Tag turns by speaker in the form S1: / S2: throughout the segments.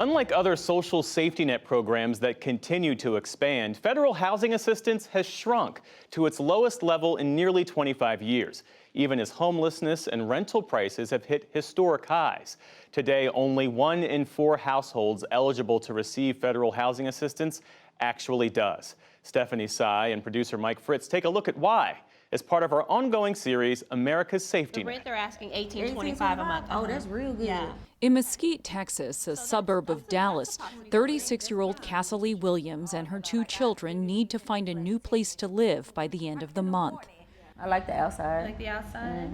S1: Unlike other social safety net programs that continue to expand, federal housing assistance has shrunk to its lowest level in nearly 25 years, even as homelessness and rental prices have hit historic highs. Today, only 1 in 4 households eligible to receive federal housing assistance actually does. Stephanie Sy and producer Mike Fritz take a look at why as part of our ongoing series, America's Safety
S2: The rent
S1: Net.
S2: they're asking $18.25 a month.
S3: Oh, that's real good.
S2: Yeah.
S4: In Mesquite, Texas, a suburb of Dallas, 36-year-old Cassie Williams and her 2 children need to find a new place to live by the end of the month.
S3: I like the outside.
S2: Like the outside?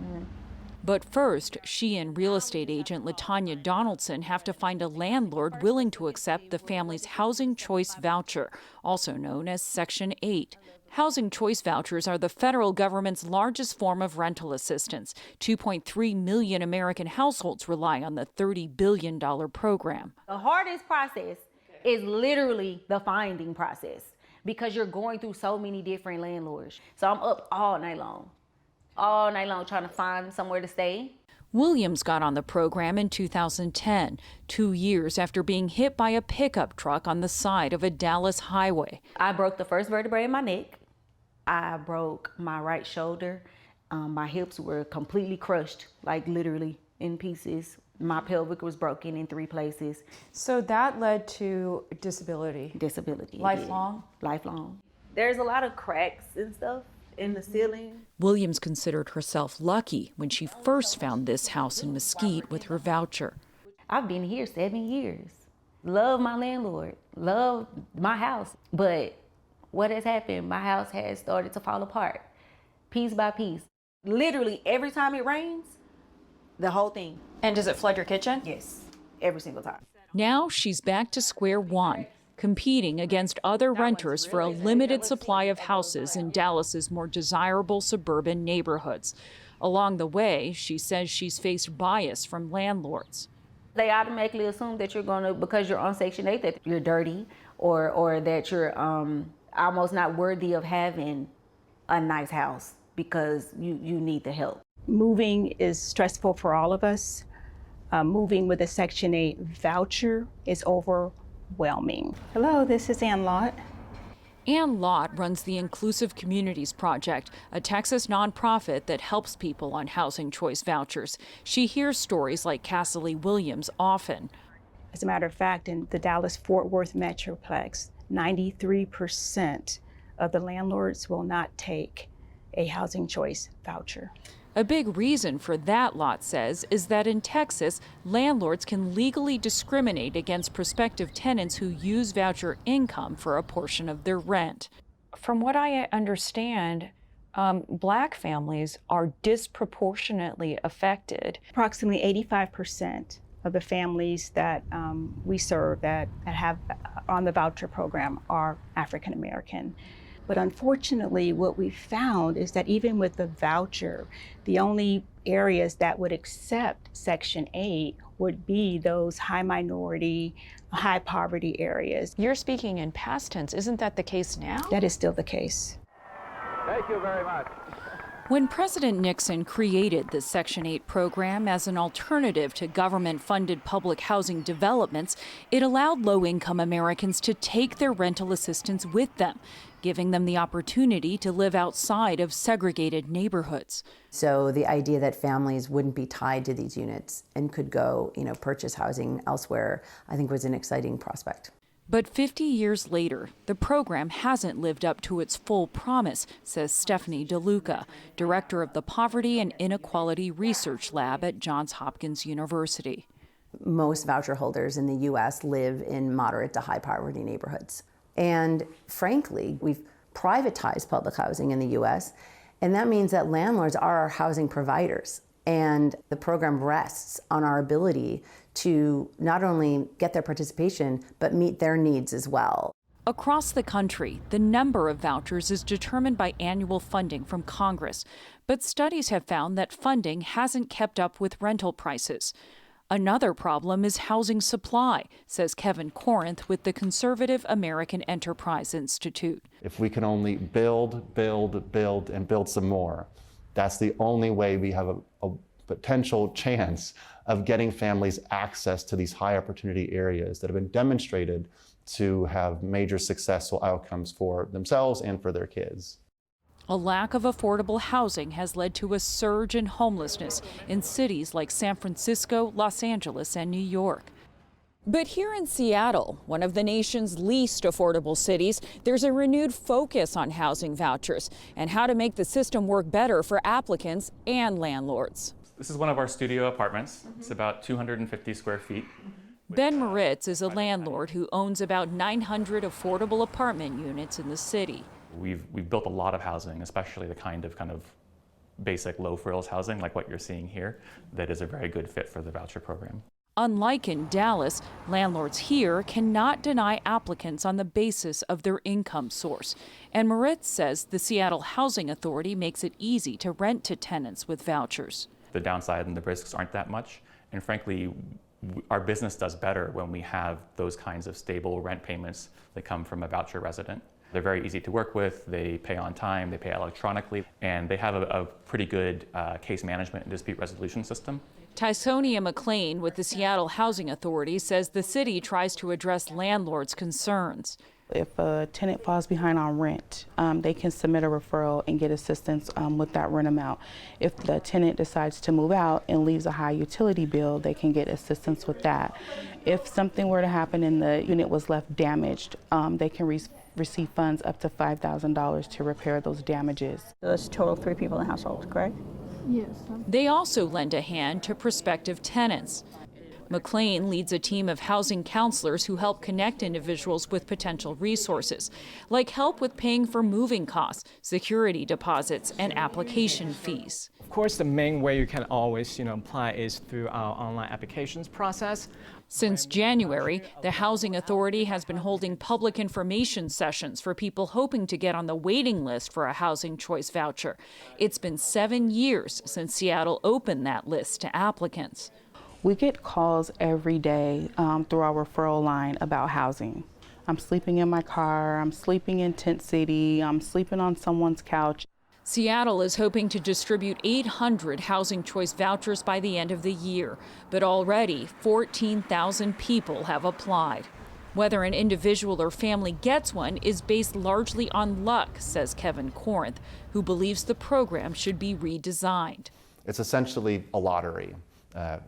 S4: But first, she and real estate agent LaTanya Donaldson have to find a landlord willing to accept the family's Housing Choice Voucher, also known as Section 8. Housing Choice Vouchers are the federal government's largest form of rental assistance. 2.3 million American households rely on the $30 billion program.
S3: The hardest process is literally the finding process because you're going through so many different landlords. So I'm up all night long trying to find somewhere to stay.
S4: Williams got on the program in 2010, 2 years after being hit by a pickup truck on the side of a Dallas highway.
S3: I broke the first vertebrae in my neck. I broke my right shoulder. My hips were completely crushed, like literally in pieces. My pelvic was broken in 3 places.
S5: So that led to disability?
S3: Disability.
S5: Lifelong?
S3: Yeah. Lifelong. There's a lot of cracks and stuff in the ceiling.
S4: Williams considered herself lucky when she first found this house in Mesquite with her voucher.
S3: I've been here 7 years. Love my landlord, love my house. But what has happened? My house has started to fall apart, piece by piece. Literally every time it rains, the whole thing.
S5: And does it flood your kitchen?
S3: Yes, every single time.
S4: Now she's back to square one, competing against other renters for a limited supply of houses in Dallas's more desirable suburban neighborhoods. Along the way, she says she's faced bias from landlords.
S3: They automatically assume that you're gonna, because you're on Section 8, that you're dirty or that you're almost not worthy of having a nice house because you need the help.
S6: Moving is stressful for all of us. Moving with a Section 8 voucher is overwhelming. Hello, this is Ann Lott.
S4: Ann Lott runs the Inclusive Communities Project, a Texas nonprofit that helps people on housing choice vouchers. She hears stories like Cassie Williams often.
S6: As a matter of fact, in the Dallas-Fort Worth Metroplex, 93% of the landlords will not take a housing choice voucher.
S4: A big reason for that, Lott says, is that in Texas, landlords can legally discriminate against prospective tenants who use voucher income for a portion of their rent.
S5: From what I understand, Black families are disproportionately affected.
S6: Approximately 85% of the families that we serve that have on the voucher program are African American. But unfortunately, what we found is that even with the voucher, the only areas that would accept Section 8 would be those high minority, high poverty areas.
S5: You're speaking in past tense. Isn't that the case now?
S6: That is still the case.
S7: Thank you very much.
S4: When President Nixon created the Section 8 program as an alternative to government-funded public housing developments, it allowed low-income Americans to take their rental assistance with them, giving them the opportunity to live outside of segregated neighborhoods.
S8: So the idea that families wouldn't be tied to these units and could go, purchase housing elsewhere, I think was an exciting prospect.
S4: But 50 years later, the program hasn't lived up to its full promise, says Stephanie DeLuca, director of the Poverty and Inequality Research Lab at Johns Hopkins University.
S8: Most voucher holders in the U.S. live in moderate to high poverty neighborhoods. And frankly, we've privatized public housing in the U.S., and that means that landlords are our housing providers. And the program rests on our ability to not only get their participation, but meet their needs as well.
S4: Across the country, the number of vouchers is determined by annual funding from Congress, but studies have found that funding hasn't kept up with rental prices. Another problem is housing supply, says Kevin Corinth with the Conservative American Enterprise Institute.
S9: If we can only build, and build some more, that's the only way we have a potential chance of getting families access to these high opportunity areas that have been demonstrated to have major successful outcomes for themselves and for their kids.
S4: A lack of affordable housing has led to a surge in homelessness in cities like San Francisco, Los Angeles, and New York. But here in Seattle, one of the nation's least affordable cities, there's a renewed focus on housing vouchers and how to make the system work better for applicants and landlords.
S10: This is one of our studio apartments. It's about 250 square feet.
S4: Ben Moritz is a landlord who owns about 900 affordable apartment units in the city.
S10: We've built a lot of housing, especially the kind of basic low frills housing like what you're seeing here, that is a very good fit for the voucher program.
S4: Unlike in Dallas, landlords here cannot deny applicants on the basis of their income source. And Moritz says the Seattle Housing Authority makes it easy to rent to tenants with vouchers.
S10: The downside and the risks aren't that much, and frankly, our business does better when we have those kinds of stable rent payments that come from a voucher resident. They're very easy to work with, they pay on time, they pay electronically, and they have a pretty good case management and dispute resolution system.
S4: Tysonia McLean with the Seattle Housing Authority says the city tries to address landlords' concerns.
S11: If a tenant falls behind on rent, they can submit a referral and get assistance with that rent amount. If the tenant decides to move out and leaves a high utility bill, they can get assistance with that. If something were to happen and the unit was left damaged, they can receive funds up to $5,000 to repair those damages.
S6: There's a total of 3 people in the household, correct?
S11: Yes.
S4: They also lend a hand to prospective tenants. McLean leads a team of housing counselors who help connect individuals with potential resources, like help with paying for moving costs, security deposits, and application fees.
S12: Of course, the main way you can always apply is through our online applications process.
S4: Since January, the Housing Authority has been holding public information sessions for people hoping to get on the waiting list for a housing choice voucher. It's been 7 years since Seattle opened that list to applicants.
S11: We get calls every day through our referral line about housing. I'm sleeping in my car, I'm sleeping in Tent City, I'm sleeping on someone's couch.
S4: Seattle is hoping to distribute 800 housing choice vouchers by the end of the year, but already 14,000 people have applied. Whether an individual or family gets one is based largely on luck, says Kevin Corinth, who believes the program should be redesigned.
S9: It's essentially a lottery.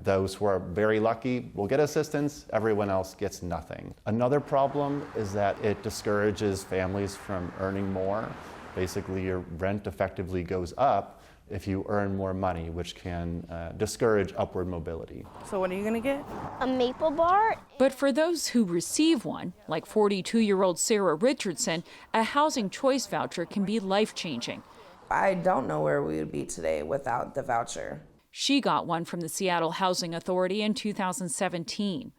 S9: Those who are very lucky will get assistance, everyone else gets nothing. Another problem is that it discourages families from earning more. Basically, your rent effectively goes up if you earn more money, which can discourage upward mobility.
S11: So what are you gonna get?
S2: A maple bar.
S4: But for those who receive one, like 42-year-old Sarah Richardson, a housing choice voucher can be life-changing.
S13: I don't know where we would be today without the voucher.
S4: She got one from the Seattle Housing Authority in 2017.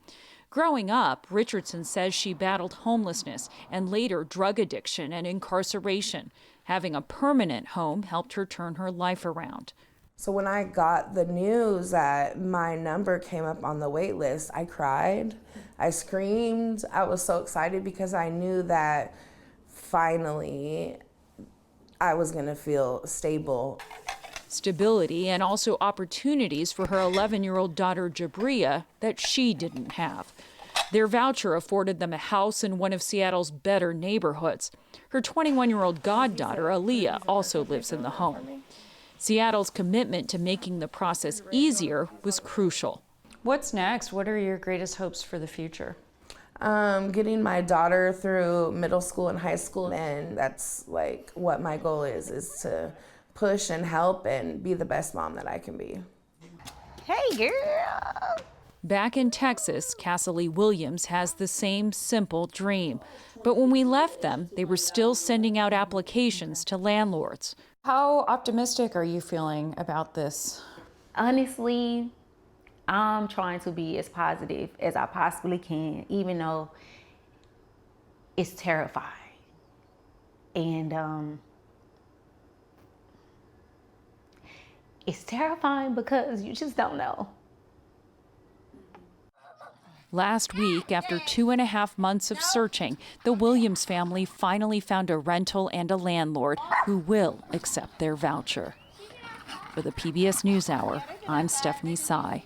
S4: Growing up, Richardson says she battled homelessness and later drug addiction and incarceration. Having a permanent home helped her turn her life around.
S13: So when I got the news that my number came up on the wait list, I cried, I screamed. I was so excited because I knew that finally I was gonna feel stable.
S4: Stability and also opportunities for her 11-year-old daughter Jabria that she didn't have. Their voucher afforded them a house in one of Seattle's better neighborhoods. Her 21-year-old goddaughter Aaliyah also lives in the home. Seattle's commitment to making the process easier was crucial.
S5: What's next? What are your greatest hopes for the future?
S13: Getting my daughter through middle school and high school, and that's like what my goal is to push and help and be the best mom that I can be.
S2: Hey, girl.
S4: Back in Texas, Cassidy Williams has the same simple dream. But when we left them, they were still sending out applications to landlords.
S5: How optimistic are you feeling about this?
S3: Honestly, I'm trying to be as positive as I possibly can, even though it's terrifying. And it's terrifying because you just don't know.
S4: Last week, after 2.5 months of searching, the Williams family finally found a rental and a landlord who will accept their voucher. For the PBS NewsHour, I'm Stephanie Sy.